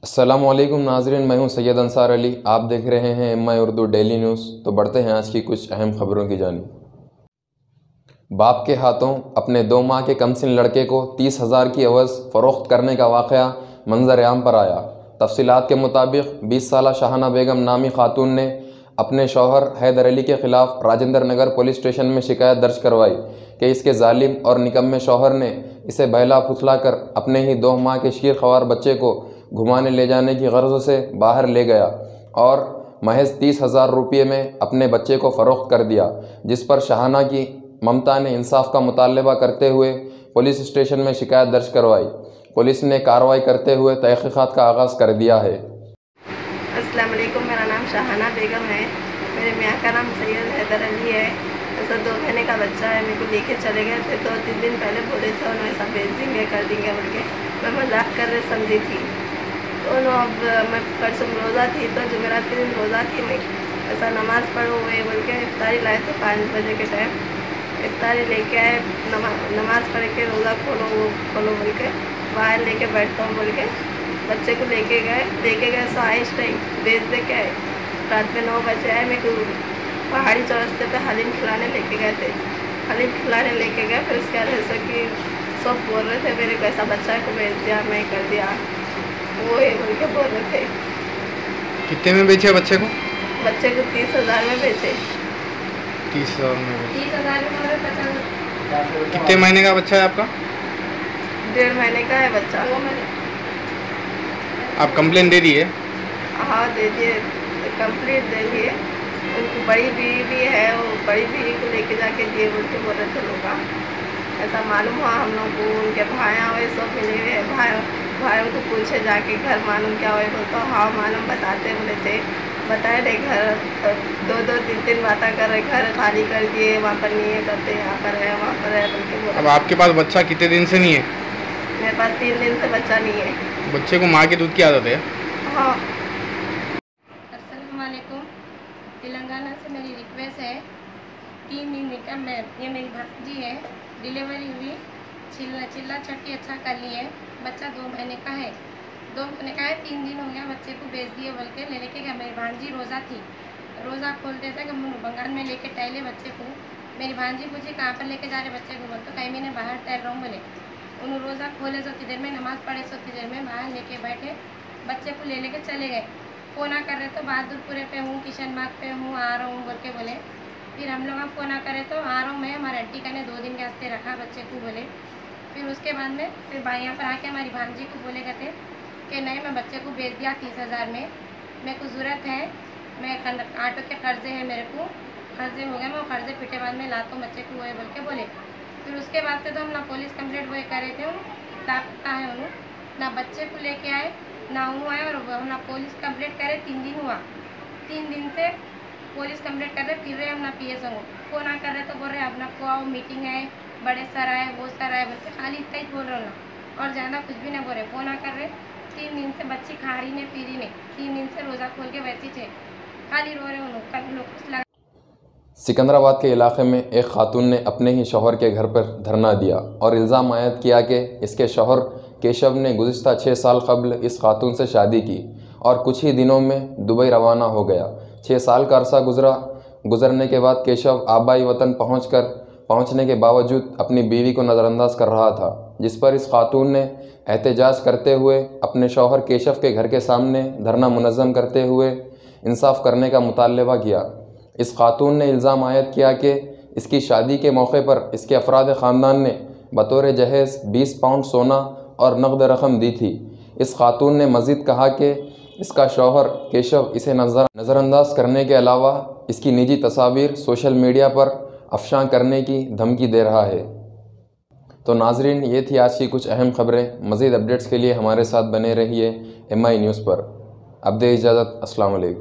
अस्सलामुअलैकुम नाज़रीन, मैं हूं सैयद अंसार अली। आप देख रहे हैं एम.आई उर्दू डेली न्यूज़। तो बढ़ते हैं आज की कुछ अहम खबरों की जानिब। बाप के हाथों अपने 2 माह के कमसिन लड़के को 30,000 की एवज़ फ़रोख्त करने का वाक़या मंजर आम पर आया। तफसीलात के मुताबिक 20 साला शाहाना बेगम नामी खातून ने अपने शौहर हैदर अली के ख़िलाफ़ राजेंद्र नगर पुलिस स्टेशन में शिकायत दर्ज करवाई कि इसके जालिम और निकम्मे शौहर ने इसे बहला फुसला कर अपने ही 2 माह के शीर ख्वार बच्चे को घुमाने ले जाने की गर्ज से बाहर ले गया और महज 30,000 रुपये में अपने बच्चे को फ़रोख्त कर दिया, जिस पर शाहाना की ममता ने इंसाफ का मुतालबा करते हुए पुलिस स्टेशन में शिकायत दर्ज करवाई। पुलिस ने कार्रवाई करते हुए तहक़ीक़ात का आगाज़ कर दिया है। अस्सलाम वालेकुम, मेरा नाम शाहाना बेगम है। मेरे मियाँ का नाम सैयद हैदर अली है। ऐसा 2 महीने का बच्चा है। मेरे को लेके चले गए थे, 2-3 दिन पहले बोले थे उन्होंने ऐसा भेज देंगे कर देंगे बोल के। मैं मजाक कर रहे समझी थी। तो अब मैं परसों रोज़ा थी, तो जुमेरात के दिन रोज़ा थी। मैं ऐसा नमाज़ पढ़ो हुए बोल के इफ्तारी लाए थे 5 बजे के टाइम। इफ्तारी लेके आए, नमाज़ पढ़ के रोज़ा खोलो बोल के बाहर लेके बैठता हूँ बोल के बच्चे को लेके गए सो आइस टाइम भेज दे के आए। रात में 9 बजे आए। मेरे को पहाड़ी चौरस्ते पे हलीम खिलाने लेके गए थे। हलीम खिलाने लेके गए, फिर उसके बाद ऐसा कि सब बोल रहे थे मेरे को ऐसा बच्चा को भेज दिया, मैं कर दिया, वो ये बोल के बोल रहे थे। कितने में बेचे बच्चे को? बच्चे को 30,000 में बेचे। 30,000 में बेचे। 30,000 में 50। कितने महीने का बच्चा है आपका? 1.5 महीने का है बच्चा। आप कंप्लेन दे दिए? हाँ दे दिए, कंप्लीट दे दिए। उनको बड़ी बीवी भी है, वो बड़ी बीवी को लेके जाके दिए बोल के बोल रहे थे लोग। ऐसा मालूम हुआ हम लोग को, उनके भाइयाँ हुए सब मिले हुए भाइयों को पूछे जाके घर मालूम क्या हुए बोलते। हाँ मालूम बताते बोले थे, बताए थे घर 2-2, 3-3 बातें कर रहे, घर खाली कर दिए, वहाँ पर नहीं है करते, यहाँ पर है वहाँ पर है बोल के बोल। अब आपके पास बच्चा कितने दिन से नहीं है? मेरे पास 3 दिन से बच्चा नहीं है। बच्चे को माँ के दूध की आदत है? हाँ। अस्सलाम वालेकुम, तेलंगाना से मेरी रिक्वेस्ट है कि ये मेरी भांजी है, डिलीवरी हुई, चिल्ला चट्टी अच्छा कर ली है। बच्चा 2 महीने का है। 2 महीने का है, 3 दिन हो गया बच्चे को भेज दिए बोल के ले लेके गया। मेरी भांजी रोज़ा थी, रोज़ा खोलते थे कि बंगाल में लेके टहले बच्चे को। मेरी भांजी पूछी कहाँ पर लेके जा रहे बच्चे को, बोल तो कहीं मैंने बाहर टहल रहा हूँ बोले। उन्होंने रोज़ा खोले सो देर में नमाज़ पढ़े सो देर में बाहर लेके बैठे, बच्चे को ले लेके चले गए। फ़ोना कर रहे तो बहादुरपुरे पे हूँ, किशन मार्ग पे हूँ, आ रहा हूँ बोल के बोले। फिर हम लोग फ़ोना करे तो आ रहा हूँ मैं, हमारे आंटी का ने 2 दिन के वास्ते रखा बच्चे को बोले। फिर उसके बाद में फिर यहाँ पर आके हमारी भांजी को बोले गए थे कि नहीं मैं बच्चे को भेज दिया 30,000 में, मेरे को ज़रूरत है, मैं ऑटो के कर्जे हैं मेरे को, कर्जे हो गए, मैं वो कर्जे पिटे बाद में लाता हूँ बच्चे को वो बोल के बोले। फिर उसके बाद से तो हम ना पुलिस कंप्लेंट वो करे थे, ताकता है उन्होंने ना बच्चे को लेके आए ना वो आए, और हम ना पुलिस कंप्लेंट करे 3 दिन हुआ। 3 दिन से पुलिस कंप्लेंट कर रहे, फिर रहे हम ना PS को फ़ोन कर रहे तो बोल रहे अपना को आओ, मीटिंग है, बड़े सर आए, वो सर आए बोल के खाली इतना ही बोल रहे हो ना, और ज़्यादा कुछ भी नहीं बोल रहे। फ़ोन कर रहे 3 दिन से बच्ची खा रही नहीं पी रही नहीं, 3 दिन से रोज़ा खोल के वैसी थे, खाली रो रहे उन्होंने। कभी लोग कुछ लगा। सिकंदराबाद के इलाके में एक खातून ने अपने ही शौहर के घर पर धरना दिया और इल्ज़ाम आयद किया कि इसके शौहर केशव ने गुज़िश्ता 6 साल कबल इस खातून से शादी की और कुछ ही दिनों में दुबई रवाना हो गया। 6 साल का अरसा गुजरने के बाद केशव आबाई वतन पहुंचने के बावजूद अपनी बीवी को नज़रअंदाज कर रहा था, जिस पर इस खातून ने एहतजाज करते हुए अपने शौहर केशव के घर के सामने धरना मुनज़्ज़म करते हुए इंसाफ करने का मुतालबा किया। इस खातून ने इल्ज़ाम आयद किया कि इसकी शादी के मौके पर इसके अफराद ख़ानदान ने बतौर जहेज़ 20 पाउंड सोना और नकद रकम दी थी। इस खातून ने मज़ीद कहा कि इसका शौहर केशव इसे नज़रअंदाज करने के अलावा इसकी निजी तस्वीर सोशल मीडिया पर अफशां करने की धमकी दे रहा है। तो नाजरीन, ये थी आज की कुछ अहम खबरें। मज़ीद अपडेट्स के लिए हमारे साथ बने रहिए MI न्यूज़ पर। अब दे इजाज़त। अस्सलाम वालेकुम।